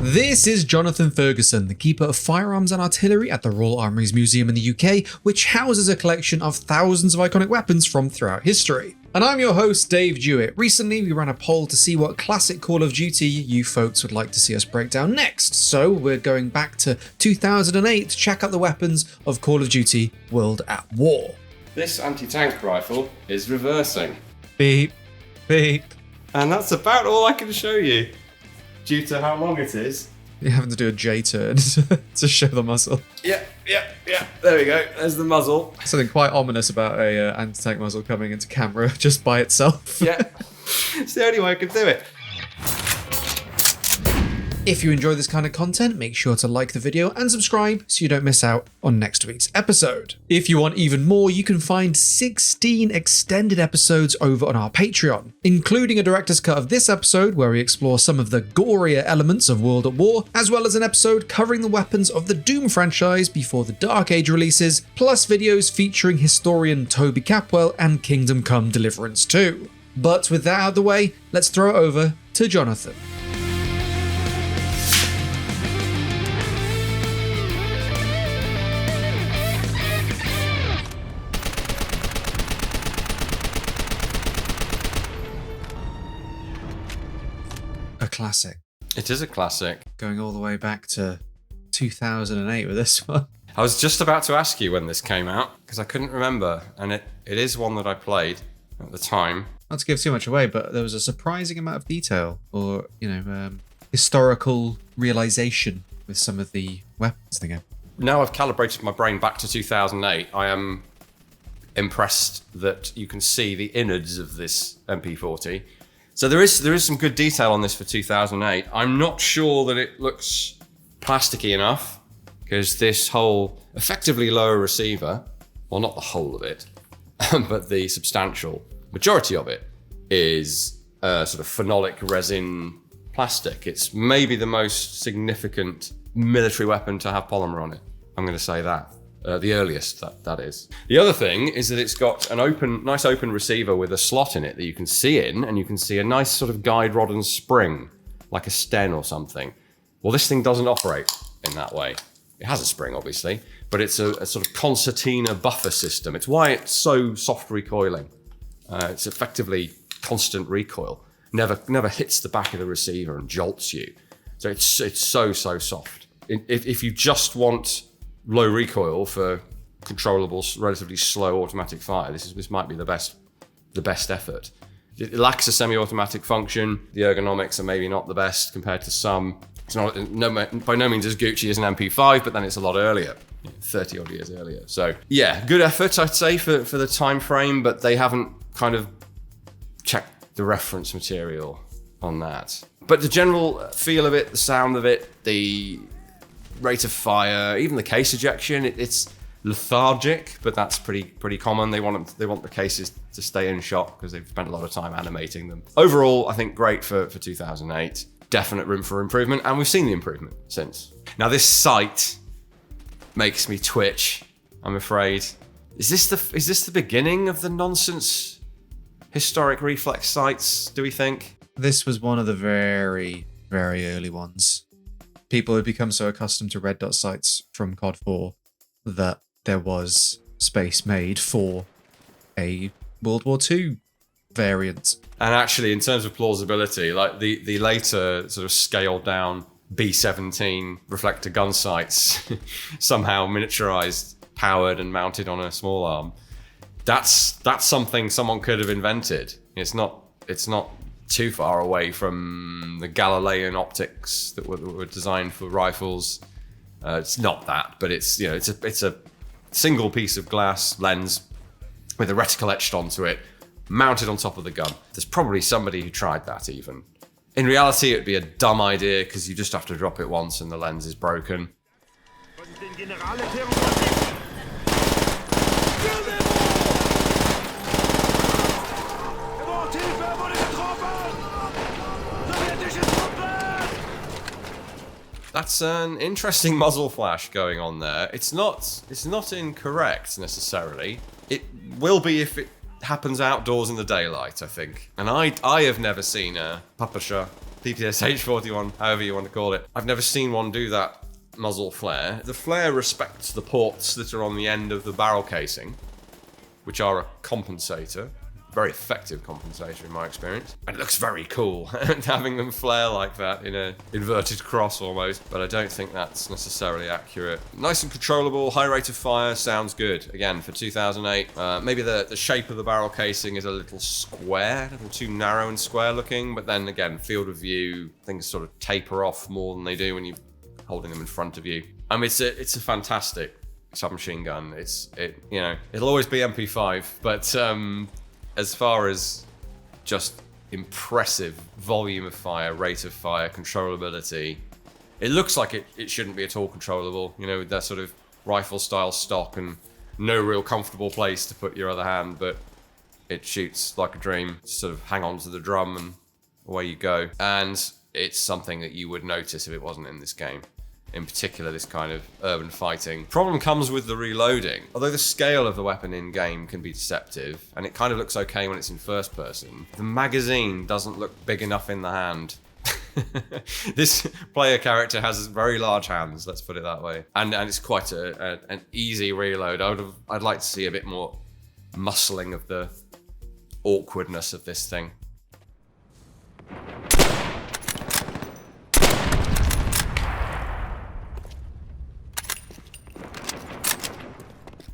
This is Jonathan Ferguson, the Keeper of Firearms and Artillery at the Royal Armouries Museum in the UK, which houses a collection of thousands of iconic weapons from throughout history. And I'm your host, Dave Jewett. Recently, we ran a poll to see what classic Call of Duty you folks would like to see us break down next. So we're going back to 2008 to check out the weapons of Call of Duty World at War. This anti-tank rifle is reversing. Beep, beep. And that's about all I can show you, due to how long it is. You're having to do a J-turn to show the muzzle. Yeah. There we go. There's the muzzle. Something quite ominous about a anti-tank muzzle coming into camera just by itself. Yeah. It's the only way I can do it. If you enjoy this kind of content, make sure to like the video and subscribe so you don't miss out on next week's episode. If you want even more, you can find 16 extended episodes over on our Patreon, including a director's cut of this episode where we explore some of the gorier elements of World at War, as well as an episode covering the weapons of the Doom franchise before the Dark Age releases, plus videos featuring historian Toby Capwell and Kingdom Come Deliverance 2. But with that out of the way, let's throw it over to Jonathan. A classic. It is a classic. Going all the way back to 2008 with this one. I was just about to ask you when this came out, because I couldn't remember, and it is one that I played at the time. Not to give too much away, but there was a surprising amount of detail or, historical realization with some of the weapons in the game. Now I've calibrated my brain back to 2008, I am impressed that you can see the innards of this MP40. So there is some good detail on this for 2008. I'm not sure that it looks plasticky enough, because this whole effectively lower receiver, well, not the whole of it, but the substantial majority of it is sort of phenolic resin plastic. It's maybe the most significant military weapon to have polymer on it. I'm going to say that. The earliest, that is. The other thing is that it's got an nice open receiver with a slot in it that you can see in, and you can see a nice sort of guide rod and spring, like a Sten or something. Well, this thing doesn't operate in that way. It has a spring, obviously, but it's a sort of concertina buffer system. It's why it's so soft recoiling. It's effectively constant recoil. Never hits the back of the receiver and jolts you. So it's so soft. If you just want low recoil for controllable, relatively slow automatic fire, this might be the best effort. It lacks a semi-automatic function. The ergonomics are maybe not the best compared to some. It's not by no means as Gucci as an MP5, but then it's a lot earlier, 30 odd years earlier. So yeah, good effort, I'd say, for the time frame, but they haven't kind of checked the reference material on that. But the general feel of it, the sound of it, the rate of fire, even the case ejection, it's lethargic, but that's pretty common. They want the cases to stay in shot because they've spent a lot of time animating them. Overall, I think great for 2008. Definite room for improvement, and we've seen the improvement since. Now this sight makes me twitch, I'm afraid. Is this the beginning of the nonsense historic reflex sights, do we think? This was one of the very, very early ones. People had become so accustomed to red dot sights from COD 4 that there was space made for a World War II variant. And actually, in terms of plausibility, like the later sort of scaled down B-17 reflector gun sights, somehow miniaturized, powered and mounted on a small arm, that's something someone could have invented. It's not too far away from the Galilean optics that were designed for rifles. It's not that, but it's a single piece of glass lens with a reticle etched onto it, mounted on top of the gun. There's probably somebody who tried that even. In reality, it'd be a dumb idea because you just have to drop it once and the lens is broken. That's an interesting muzzle flash going on there. It's not incorrect necessarily. It will be if it happens outdoors in the daylight, I think. And I have never seen a publisher PPSH 41, however you want to call it. I've never seen one do that muzzle flare. The flare respects the ports that are on the end of the barrel casing, which are a compensator. Very effective compensator in my experience. And it looks very cool having them flare like that in an inverted cross almost, but I don't think that's necessarily accurate. Nice and controllable, high rate of fire, sounds good. Again, for 2008, maybe the shape of the barrel casing is a little square, a little too narrow and square looking, but then again, field of view, things sort of taper off more than they do when you're holding them in front of you. I mean, it's a fantastic submachine gun. It'll always be MP5, but as far as just impressive volume of fire, rate of fire, controllability, it looks like it shouldn't be at all controllable, with that sort of rifle style stock and no real comfortable place to put your other hand, but it shoots like a dream. Sort of hang on to the drum and away you go. And it's something that you would notice if it wasn't in this game. In particular, this kind of urban fighting. Problem comes with the reloading. Although the scale of the weapon in-game can be deceptive, and it kind of looks okay when it's in first person, the magazine doesn't look big enough in the hand. This player character has very large hands, let's put it that way. And it's quite an easy reload. I'd like to see a bit more muscling of the awkwardness of this thing.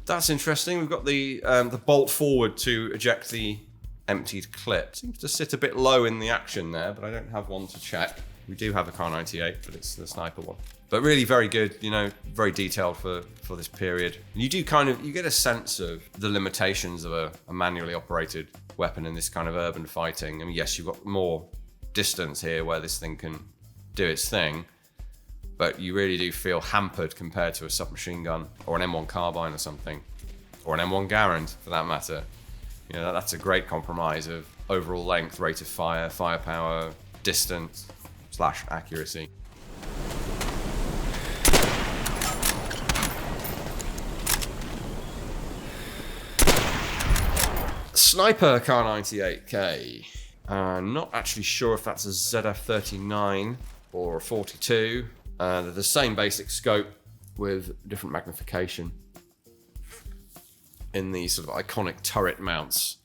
That's interesting. We've got the bolt forward to eject the emptied clip. Seems to sit a bit low in the action there, but I don't have one to check. We do have a Kar 98, but it's the sniper one. But really very good, very detailed for this period. And you get a sense of the limitations of a manually operated weapon in this kind of urban fighting. I mean, yes, you've got more distance here where this thing can do its thing, but you really do feel hampered compared to a submachine gun or an M1 carbine or something, or an M1 Garand for that matter. That's a great compromise of overall length, rate of fire, firepower, distance / accuracy. Sniper Kar 98K. Not actually sure if that's a ZF39 or a 42. They're the same basic scope with different magnification in the sort of iconic turret mounts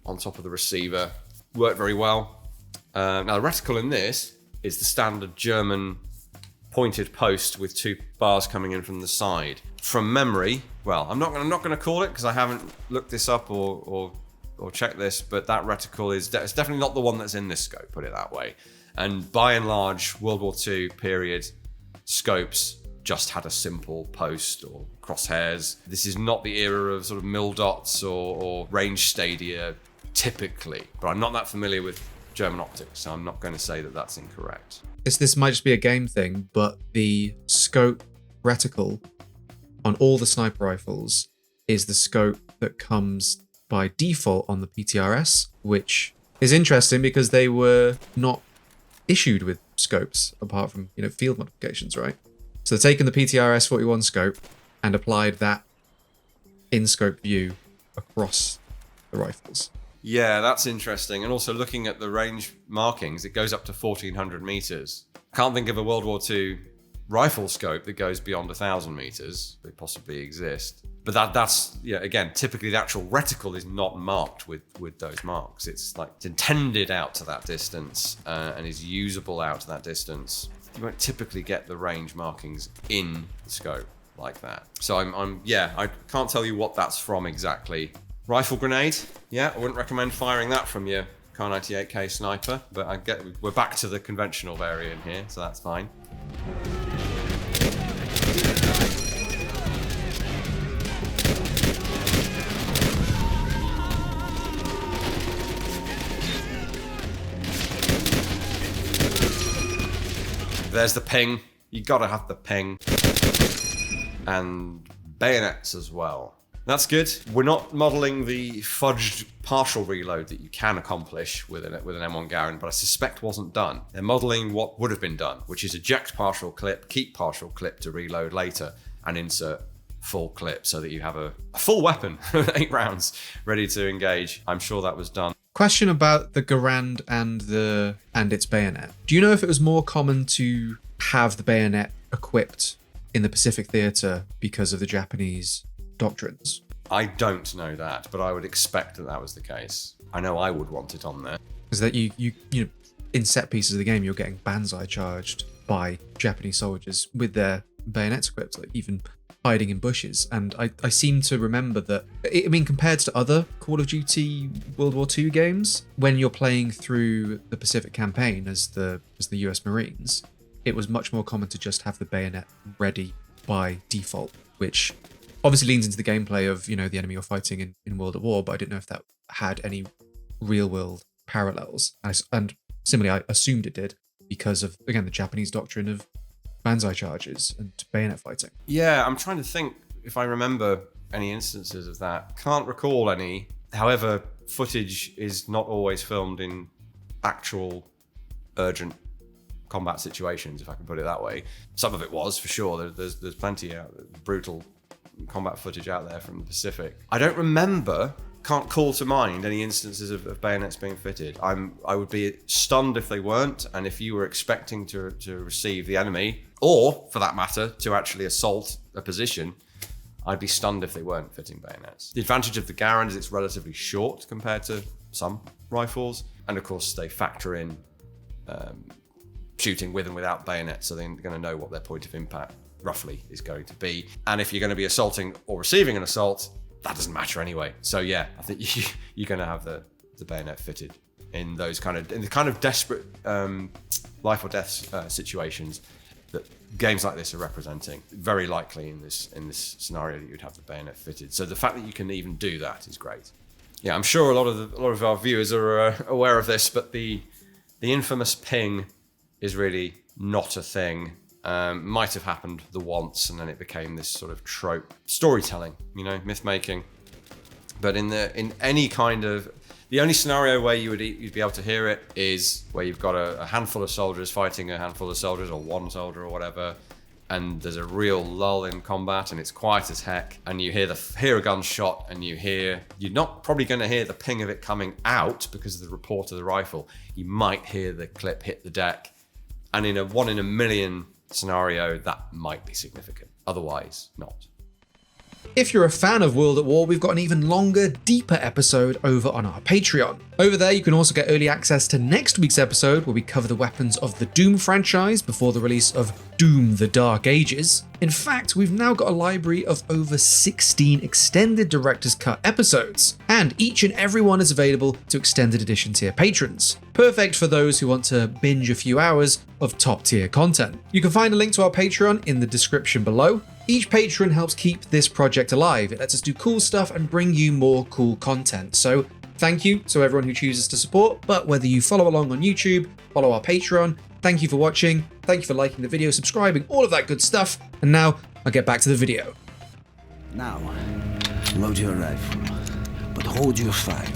on top of the receiver. Worked very well. Now the reticle in this is the standard German pointed post with two bars coming in from the side. From memory, well, I'm not going to call it because I haven't looked this up or checked this, but that reticle it's definitely not the one that's in this scope, put it that way. And by and large, World War II period scopes just had a simple post or crosshairs. This is not the era of sort of mil dots or range stadia typically, but I'm not that familiar with German optics, so I'm not going to say that that's incorrect. This might just be a game thing, but the scope reticle on all the sniper rifles is the scope that comes by default on the PTRS, which is interesting because they were not issued with scopes apart from field modifications, right? So they've taken the PTRS 41 scope and applied that in-scope view across the rifles. Yeah, that's interesting. And also looking at the range markings, it goes up to 1,400 meters. Can't think of a World War II rifle scope that goes beyond 1,000 meters. They possibly exist. But that's again, typically the actual reticle is not marked with those marks. It's intended out to that distance and is usable out to that distance. You won't typically get the range markings in the scope like that. So I can't tell you what that's from exactly. Rifle grenade, I wouldn't recommend firing that from your Kar 98K sniper, but we're back to the conventional variant here, so that's fine. There's the ping. You gotta have the ping. And bayonets as well. That's good. We're not modeling the fudged partial reload that you can accomplish with an M1 Garand, but I suspect wasn't done. They're modeling what would have been done, which is eject partial clip, keep partial clip to reload later, and insert full clip so that you have a full weapon with 8 rounds ready to engage. I'm sure that was done. Question about the Garand and its bayonet. Do you know if it was more common to have the bayonet equipped in the Pacific Theatre because of the Japanese doctrines? I don't know that, but I would expect that was the case. I know I would want it on there. Is that you know, in set pieces of the game, you're getting banzai charged by Japanese soldiers with their bayonets equipped, like even hiding in bushes. And I seem to remember that, I mean, compared to other Call of Duty World War II games, when you're playing through the Pacific campaign as the US Marines, it was much more common to just have the bayonet ready by default, which obviously leans into the gameplay of, you know, the enemy you're fighting in World at War, but I didn't know if that had any real world parallels. And similarly, I assumed it did because of, again, the Japanese doctrine of banzai charges and bayonet fighting. Yeah, I'm trying to think if I remember any instances of that. Can't recall any. However, footage is not always filmed in actual urgent combat situations, if I can put it that way. Some of it was, for sure. There's plenty of brutal combat footage out there from the Pacific. I don't remember, can't call to mind any instances of bayonets being fitted. I would be stunned if they weren't, and if you were expecting to receive the enemy, or for that matter, to actually assault a position, I'd be stunned if they weren't fitting bayonets. The advantage of the Garand is it's relatively short compared to some rifles, and of course they factor in shooting with and without bayonets, so they're going to know what their point of impact roughly is going to be. And if you're going to be assaulting or receiving an assault, that doesn't matter anyway. So yeah, I think you're going to have the bayonet fitted in those kind of desperate life or death situations that games like this are representing. Very likely in this scenario that you'd have the bayonet fitted. So the fact that you can even do that is great. Yeah, I'm sure a lot of our viewers are aware of this, but the infamous ping is really not a thing. Might have happened the once, and then it became this sort of trope storytelling, you know, myth making. But in any kind of, the only scenario where you'd be able to hear it is where you've got a handful of soldiers fighting a handful of soldiers, or one soldier or whatever, and there's a real lull in combat and it's quiet as heck, and you hear a gunshot, and you're not probably going to hear the ping of it coming out because of the report of the rifle. You might hear the clip hit the deck, and in a 1 in a million scenario, that might be significant. Otherwise, not. If you're a fan of World at War, we've got an even longer, deeper episode over on our Patreon. Over there, you can also get early access to next week's episode, where we cover the weapons of the Doom franchise before the release of Doom: The Dark Ages. In fact, we've now got a library of over 16 extended Director's Cut episodes, and each and every one is available to extended edition tier patrons. Perfect for those who want to binge a few hours of top tier content. You can find a link to our Patreon in the description below. Each patron helps keep this project alive. It lets us do cool stuff and bring you more cool content. So thank you to everyone who chooses to support, but whether you follow along on YouTube, follow our Patreon, thank you for watching, thank you for liking the video, subscribing, all of that good stuff. And now I'll get back to the video. Now, load your rifle, but hold your fire.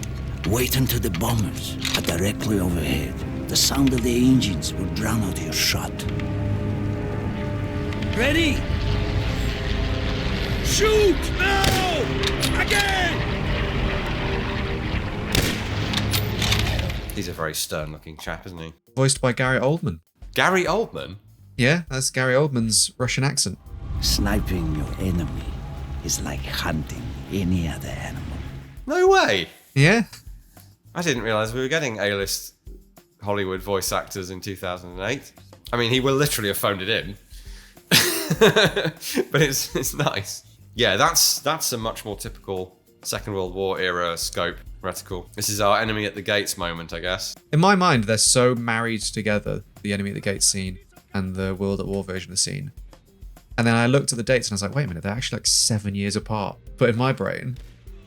Wait until the bombers are directly overhead. The sound of the engines will drown out your shot. Ready? Shoot now! Again! He's a very stern-looking chap, isn't he? Voiced by Gary Oldman. Gary Oldman? Yeah, that's Gary Oldman's Russian accent. Sniping your enemy is like hunting any other animal. No way! Yeah? I didn't realise we were getting A-list Hollywood voice actors in 2008. I mean, he will literally have phoned it in. But it's nice. Yeah, that's a much more typical Second World War era scope reticle. This is our enemy at the gates moment, I guess. In my mind, they're so married together, the enemy at the gates scene and the World at War version of the scene. And then I looked at the dates and I was like, wait a minute, they're actually like 7 years apart. But in my brain,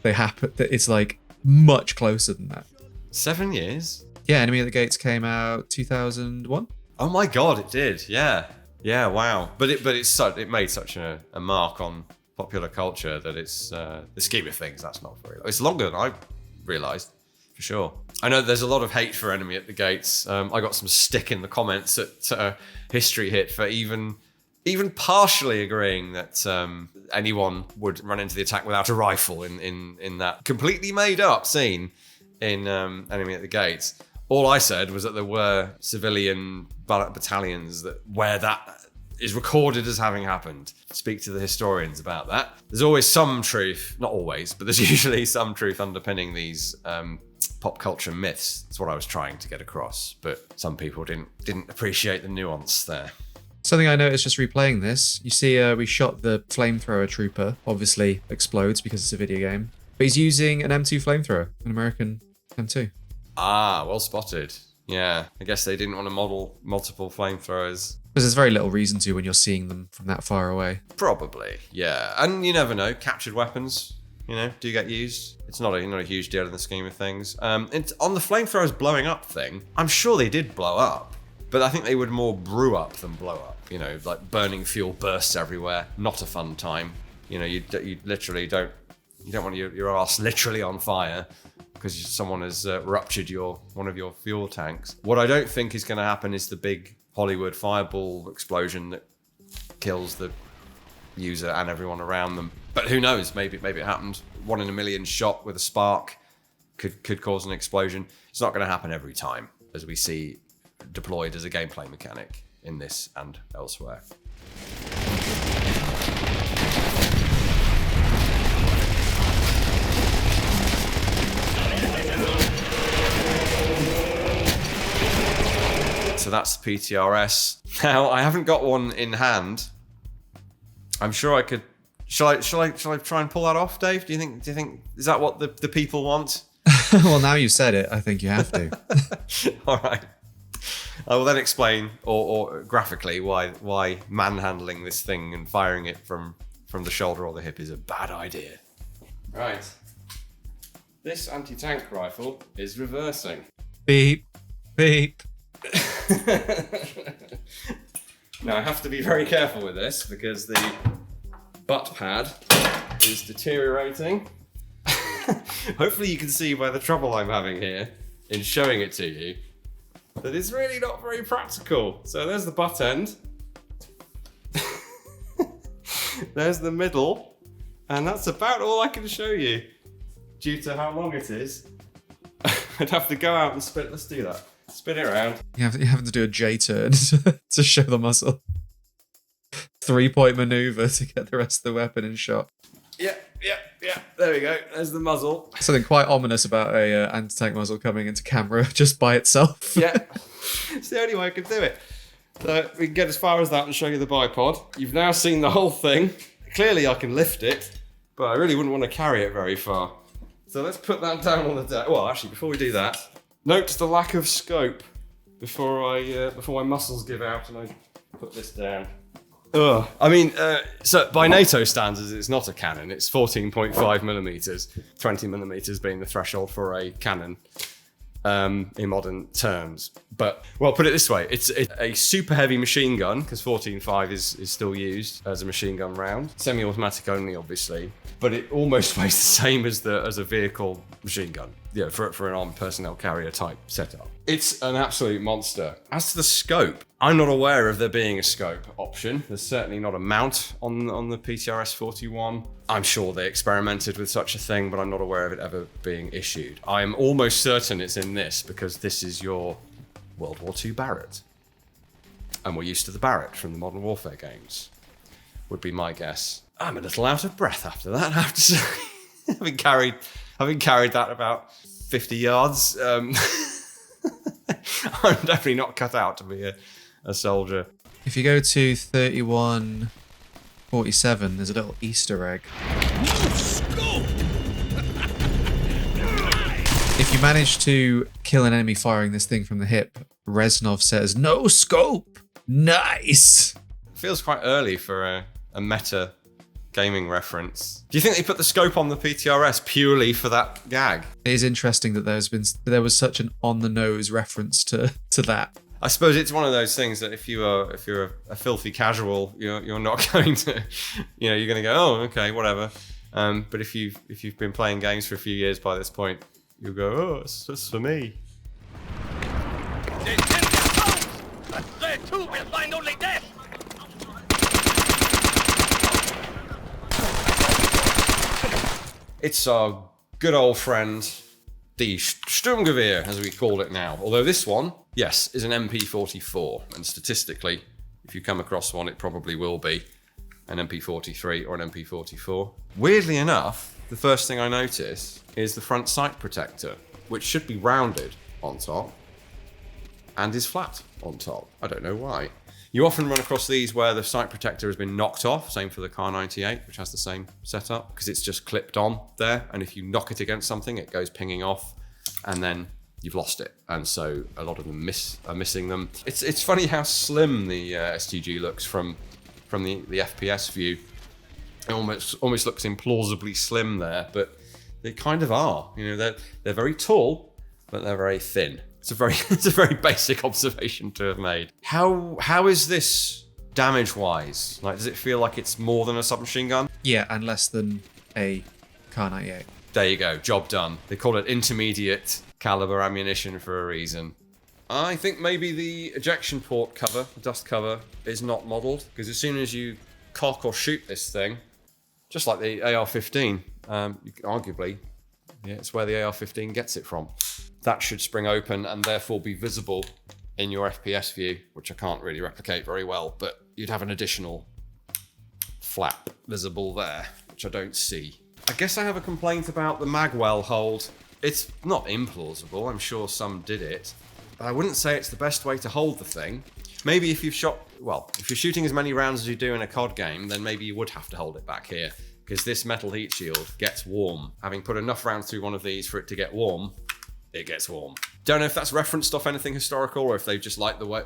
it's like much closer than that. 7 years? Yeah, Enemy at the Gates came out 2001. Oh my god, it did. Yeah. Yeah, wow. But it made such a mark on popular culture that it's the scheme of things, that's not very long. It's longer than I realised, for sure. I know there's a lot of hate for Enemy at the Gates. I got some stick in the comments at History Hit for even partially agreeing that anyone would run into the attack without a rifle in that completely made up scene. in Enemy at the Gates. All I said was that there were civilian battalions where that is recorded as having happened. Speak to the historians about that. There's always some truth, not always, but there's usually some truth underpinning these pop culture myths. That's what I was trying to get across, but some people didn't appreciate the nuance there. Something I noticed just replaying this, you see we shot the flamethrower trooper, obviously explodes because it's a video game, but he's using an M2 flamethrower, an American M2. Ah, well spotted. Yeah, I guess they didn't want to model multiple flamethrowers. Because there's very little reason to when you're seeing them from that far away. Probably, yeah. And you never know, captured weapons, do get used. It's not a huge deal in the scheme of things. On the flamethrowers blowing up thing, I'm sure they did blow up, but I think they would more brew up than blow up. Like burning fuel bursts everywhere. Not a fun time. You literally don't want your arse literally on fire because someone has ruptured one of your fuel tanks. What I don't think is going to happen is the big Hollywood fireball explosion that kills the user and everyone around them. But who knows? Maybe it happened. 1 in a million shot with a spark could cause an explosion. It's not going to happen every time, as we see deployed as a gameplay mechanic in this and elsewhere. So that's the PTRS. Now, I haven't got one in hand. I'm sure I could. Shall I try and pull that off, Dave? Do you think is that what the people want? Well, now you said it, I think you have to. All right. I will then explain, or graphically, why manhandling this thing and firing it from the shoulder or the hip is a bad idea. Right. This anti-tank rifle is reversing. Beep, beep. Now I have to be very careful with this because the butt pad is deteriorating. Hopefully you can see by the trouble I'm having here in showing it to you that it's really not very practical. So there's the butt end. There's the middle. And that's about all I can show you due to how long it is. I'd have to go out and spin. Let's do that. Spin it around. You have to do a J-turn to show the muzzle. 3-point maneuver to get the rest of the weapon in shot. Yeah. There we go. There's the muzzle. Something quite ominous about a anti-tank muzzle coming into camera just by itself. Yeah. It's the only way I could do it. So we can get as far as that and show you the bipod. You've now seen the whole thing. Clearly I can lift it, but I really wouldn't want to carry it very far. So let's put that down on the deck. Well, actually, before we do that, note the lack of scope before my muscles give out and I put this down. Ugh. I mean, so by NATO standards, it's not a cannon. It's 14.5 millimeters, 20 millimeters being the threshold for a cannon in modern terms. But, well, put it this way. It's a super heavy machine gun, because 14.5 is still used as a machine gun round. Semi-automatic only, obviously. But it almost weighs the same as a vehicle machine gun. Yeah, for an armed personnel carrier type setup. It's an absolute monster. As to the scope, I'm not aware of there being a scope option. There's certainly not a mount on the PTRS 41. I'm sure they experimented with such a thing, but I'm not aware of it ever being issued. I'm almost certain it's in this because this is your World War II Barrett. And we're used to the Barrett from the Modern Warfare games, would be my guess. I'm a little out of breath after that, I have to say. having carried that about 50 yards. I'm definitely not cut out to be a soldier. If you go to 3147, there's a little Easter egg. If you manage to kill an enemy firing this thing from the hip, Reznov says, "No scope! Nice!" Feels quite early for a meta gaming reference. Do you think they put the scope on the PTRS purely for that gag? It is interesting that there was such an on-the-nose reference to that. I suppose it's one of those things that if you're a filthy casual, you're not going to, you're going to go, oh, okay, whatever. But if you've been playing games for a few years by this point, you'll go, oh, it's for me. There too will find only death. It's our good old friend, the Sturmgewehr, as we call it now. Although this one, yes, is an MP44. And statistically, if you come across one, it probably will be an MP43 or an MP44. Weirdly enough, the first thing I notice is the front sight protector, which should be rounded on top and is flat on top. I don't know why. You often run across these where the sight protector has been knocked off, same for the Kar 98, which has the same setup, because it's just clipped on there, and if you knock it against something, it goes pinging off, and then you've lost it. And so a lot of them are missing them. It's funny how slim the STG looks from the FPS view. It almost looks implausibly slim there, but they kind of are. You know, they're very tall, but they're very thin. It's a very basic observation to have made. How is this damage-wise? Like, does it feel like it's more than a submachine gun? Yeah, and less than a Kar 98. There you go, job done. They call it intermediate caliber ammunition for a reason. I think maybe the ejection port cover, the dust cover, is not modelled, because as soon as you cock or shoot this thing, just like the AR-15, arguably, yeah, it's where the AR-15 gets it from. That should spring open and therefore be visible in your FPS view, which I can't really replicate very well, but you'd have an additional flap visible there, which I don't see. I guess I have a complaint about the magwell hold. It's not implausible, I'm sure some did it, but I wouldn't say it's the best way to hold the thing. Maybe if you've if you're shooting as many rounds as you do in a COD game, then maybe you would have to hold it back here, because this metal heat shield gets warm. Having put enough rounds through one of these for it to get warm, it gets warm. Don't know if that's referenced off anything historical or if they just like the way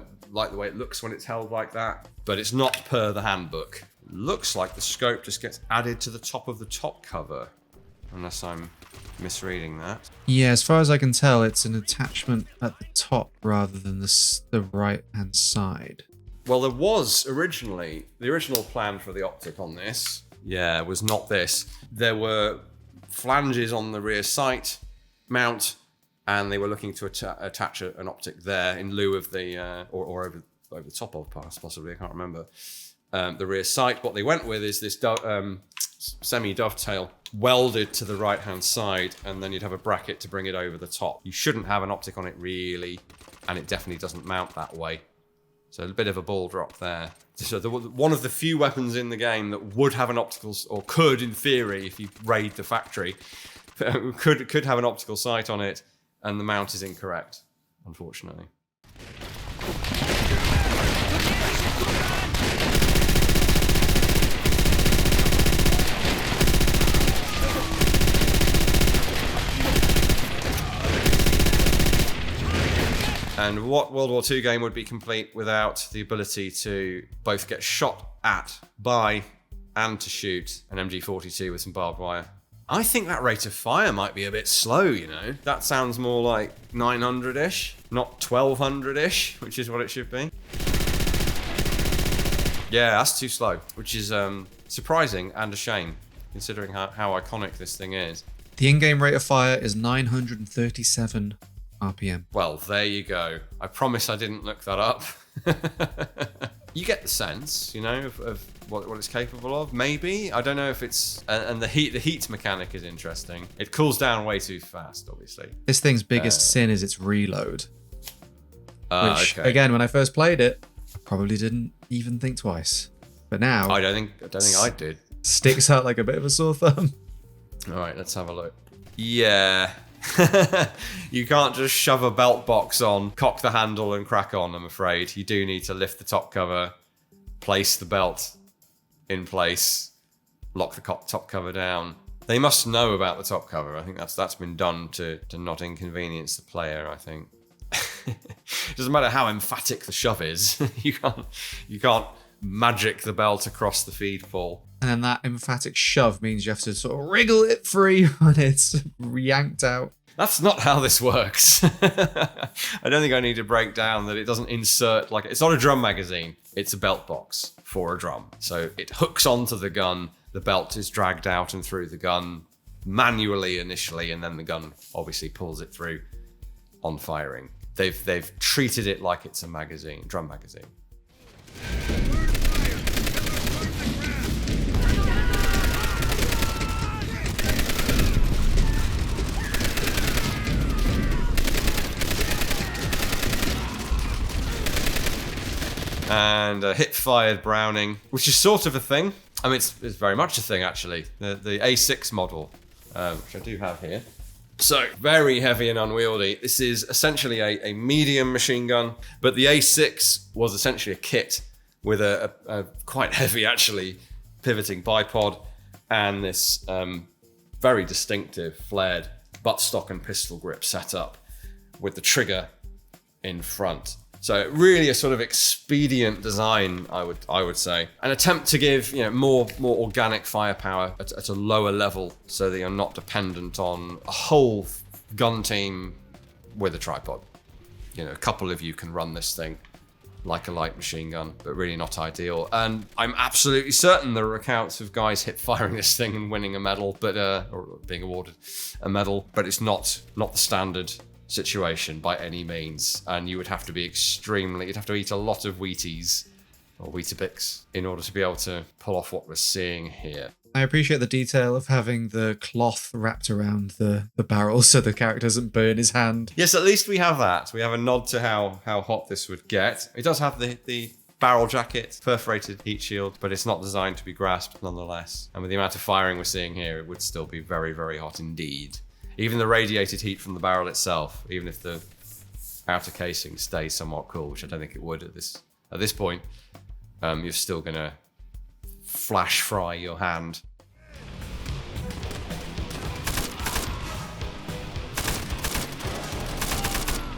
it looks when it's held like that, but it's not per the handbook. Looks like the scope just gets added to the top of the top cover, unless I'm misreading that. Yeah, as far as I can tell, it's an attachment at the top rather than the right-hand side. Well, there was originally, the original plan for the optic on this, yeah, was not this. There were flanges on the rear sight mount, and they were looking to attach an optic there in lieu of the, or over the top of possibly, I can't remember, the rear sight. What they went with is this semi-dovetail welded to the right-hand side, and then you'd have a bracket to bring it over the top. You shouldn't have an optic on it really, and it definitely doesn't mount that way. So a bit of a ball drop there. So one of the few weapons in the game that would have an optical, or could in theory, if you raid the factory, could have an optical sight on it, and the mount is incorrect, unfortunately. And what World War II game would be complete without the ability to both get shot at, by, and to shoot an MG42 with some barbed wire? I think that rate of fire might be a bit slow, you know? That sounds more like 900-ish, not 1200-ish, which is what it should be. Yeah, that's too slow, which is surprising and a shame, considering how iconic this thing is. The in-game rate of fire is 937 RPM. Well, there you go. I promise I didn't look that up. You get the sense, you know, of what it's capable of. Maybe. I don't know if it's... And the heat mechanic is interesting. It cools down way too fast, obviously. This thing's biggest sin is its reload. Which, okay. again, when I first played it, probably didn't even think twice. But now... I don't think I did. Sticks out like a bit of a sore thumb. All right, let's have a look. Yeah. You can't just shove a belt box on, cock the handle and crack on, I'm afraid. You do need to lift the top cover, place the belt in place, lock the top cover down. They must know about the top cover. I think that's been done to not inconvenience the player, I think. Doesn't matter how emphatic the shove is. You can't magic the belt across the feed pole. And then that emphatic shove means you have to sort of wriggle it free when it's yanked out. That's not how this works. I don't think I need to break down that it doesn't insert, like, it's not a drum magazine. It's a belt box for a drum. So it hooks onto the gun. The belt is dragged out and through the gun manually initially, and then the gun obviously pulls it through on firing. They've treated it like it's a magazine, drum magazine. and a hip-fired Browning, which is sort of a thing. I mean, it's very much a thing, actually. The A6 model, which I do have here. So, very heavy and unwieldy. This is essentially a medium machine gun, but the A6 was essentially a kit with a quite heavy, actually, pivoting bipod and this very distinctive flared buttstock and pistol grip setup with the trigger in front. So really a sort of expedient design, I would say. An attempt to give more organic firepower at a lower level so that you're not dependent on a whole gun team with a tripod. A couple of you can run this thing like a light machine gun, but really not ideal. And I'm absolutely certain there are accounts of guys hip firing this thing and winning a medal, or being awarded a medal, but it's not the standard situation by any means, and you would have to be you'd have to eat a lot of Wheaties or Weetabix in order to be able to pull off what we're seeing here. I appreciate the detail of having the cloth wrapped around the barrel so the character doesn't burn his hand. Yes, at least we have that. We have a nod to how hot this would get. It does have the barrel jacket, perforated heat shield, but it's not designed to be grasped nonetheless. And with the amount of firing we're seeing here, it would still be very, very hot indeed. Even the radiated heat from the barrel itself, even if the outer casing stays somewhat cool, which I don't think it would at this point, you're still gonna flash fry your hand.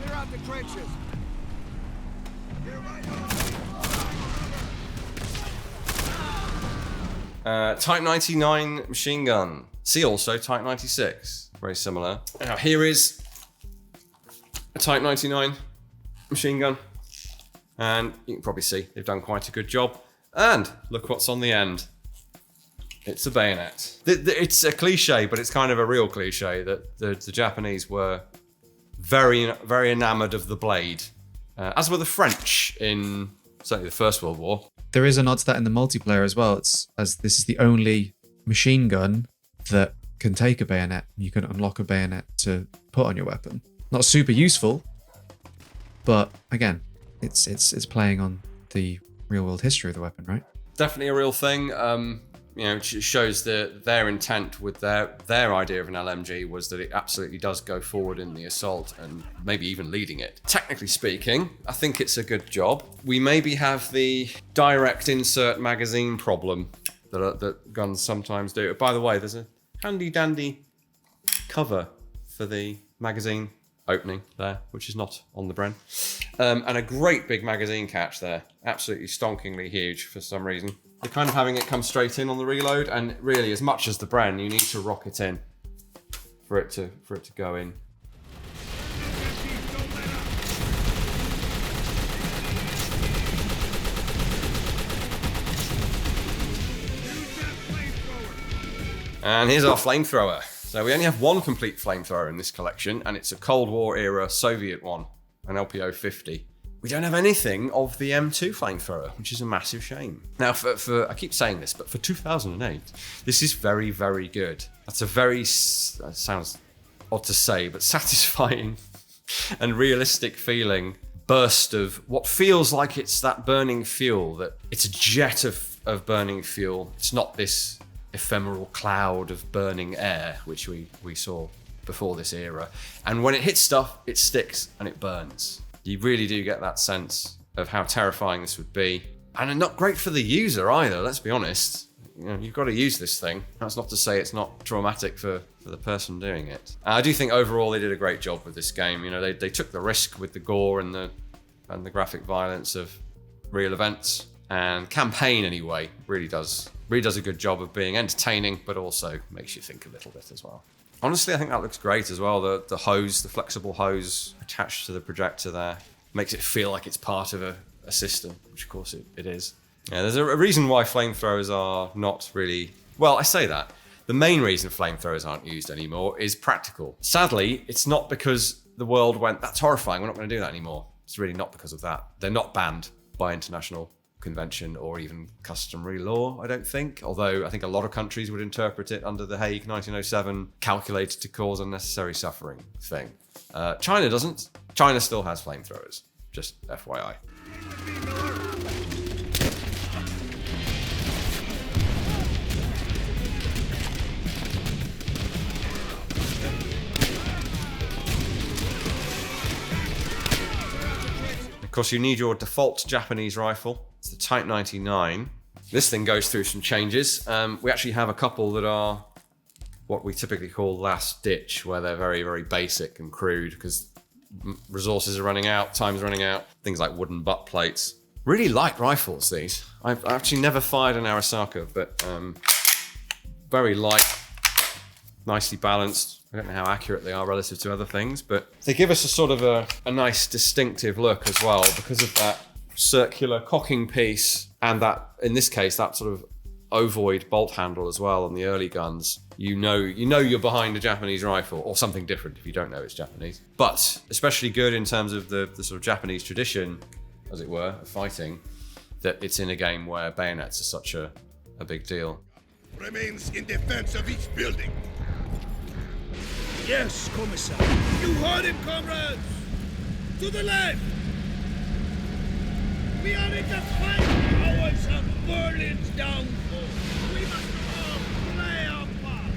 Clear out the trenches. Type 99 machine gun. See also Type 96. Very similar. Now here is a Type 99 machine gun. And you can probably see they've done quite a good job. And look what's on the end. It's a bayonet. It's a cliche, but it's kind of a real cliche that the Japanese were very, very enamored of the blade. As were the French in certainly the First World War. There is a nod to that in the multiplayer as well. It's as this is the only machine gun that can take a bayonet. You can unlock a bayonet to put on your weapon. Not super useful, but again, it's playing on the real world history of the weapon, right? Definitely a real thing. It shows their intent with their idea of an LMG was that it absolutely does go forward in the assault and maybe even leading it. Technically speaking, I think it's a good job. We maybe have the direct insert magazine problem that guns sometimes do. By the way, there's a handy dandy cover for the magazine opening there, which is not on the Bren. And a great big magazine catch there. Absolutely stonkingly huge for some reason. You're kind of having it come straight in on the reload, and really, as much as the Bren, you need to rock it in for it to go in. And here's our flamethrower. So we only have one complete flamethrower in this collection, and it's a Cold War era Soviet one, an LPO-50. We don't have anything of the M2 flamethrower, which is a massive shame. Now, for I keep saying this, but for 2008, this is very, very good. That's a very, sounds odd to say, but satisfying and realistic feeling burst of what feels like it's that burning fuel, that it's a jet of burning fuel. It's not this ephemeral cloud of burning air, which we saw before this era. And when it hits stuff, it sticks and it burns. You really do get that sense of how terrifying this would be. And not great for the user either, let's be honest. You've got to use this thing. That's not to say it's not traumatic for the person doing it. I do think overall they did a great job with this game. They took the risk with the gore and the graphic violence of real events. And campaign, anyway, really does a good job of being entertaining, but also makes you think a little bit as well. Honestly, I think that looks great as well. The hose, the flexible hose attached to the projector there, makes it feel like it's part of a system, which of course it is. Yeah, there's a reason why flamethrowers are not really... Well, I say that. The main reason flamethrowers aren't used anymore is practical. Sadly, it's not because the world went, that's horrifying, we're not going to do that anymore. It's really not because of that. They're not banned by international convention or even customary law, I don't think. Although I think a lot of countries would interpret it under the Hague 1907 calculated to cause unnecessary suffering thing. China doesn't. China still has flamethrowers, just FYI. course, you need your default Japanese rifle. It's the Type 99. This thing goes through some changes. We actually have a couple that are what we typically call last ditch, where they're very, very basic and crude because resources are running out, time's running out. Things like wooden butt plates. Really light rifles, these. I've actually never fired an Arisaka, but very light, nicely balanced. I don't know how accurate they are relative to other things, but they give us a sort of a nice distinctive look as well because of that circular cocking piece and that, in this case, that sort of ovoid bolt handle as well on the early guns. You know you're behind a Japanese rifle, or something different if you don't know it's Japanese. But especially good in terms of the sort of Japanese tradition, as it were, of fighting, that it's in a game where bayonets are such a big deal. Remains in defense of each building. Yes, Commissar. You heard him, comrades! To the left! We are in the fight hours of Berlin's downfall. We must all play our part.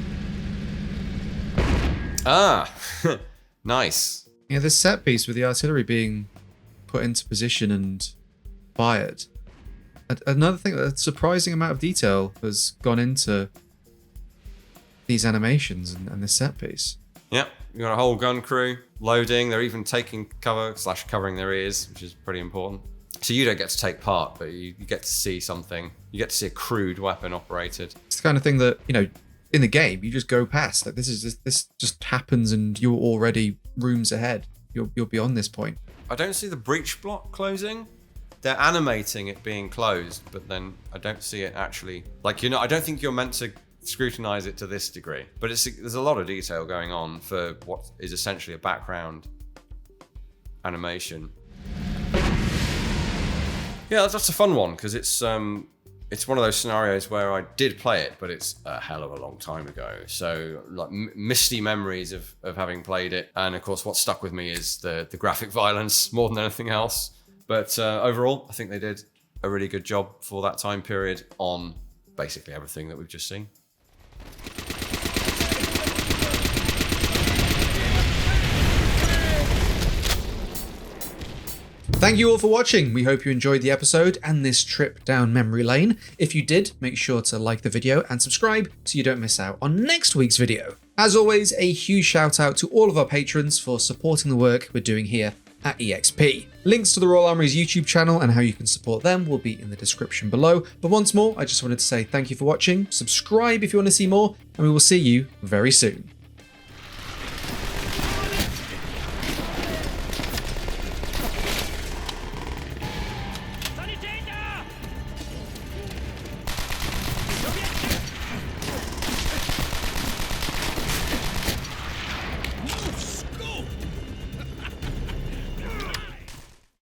Ah, nice. Yeah, this set piece with the artillery being put into position and fired. Another thing, a surprising amount of detail has gone into these animations and this set piece. Yep, you've got a whole gun crew loading. They're even taking cover / covering their ears, which is pretty important. So you don't get to take part, but you get to see something. You get to see a crude weapon operated. It's the kind of thing that, you know, in the game you just go past. Like this just happens, and you're already rooms ahead. You're beyond this point. I don't see the breech block closing. They're animating it being closed, but then I don't see it actually. Like, I don't think you're meant to scrutinize it to this degree. But there's a lot of detail going on for what is essentially a background animation. Yeah, that's a fun one because it's one of those scenarios where I did play it, but it's a hell of a long time ago. So like misty memories of having played it, and of course what stuck with me is the graphic violence more than anything else. But overall, I think they did a really good job for that time period on basically everything that we've just seen. Thank you all for watching. We hope you enjoyed the episode and this trip down memory lane. If you did, make sure to like the video and subscribe so you don't miss out on next week's video. As always, a huge shout out to all of our patrons for supporting the work we're doing here at EXP. Links to the Royal Armouries YouTube channel and how you can support them will be in the description below. But once more, I just wanted to say thank you for watching, subscribe if you want to see more, and we will see you very soon.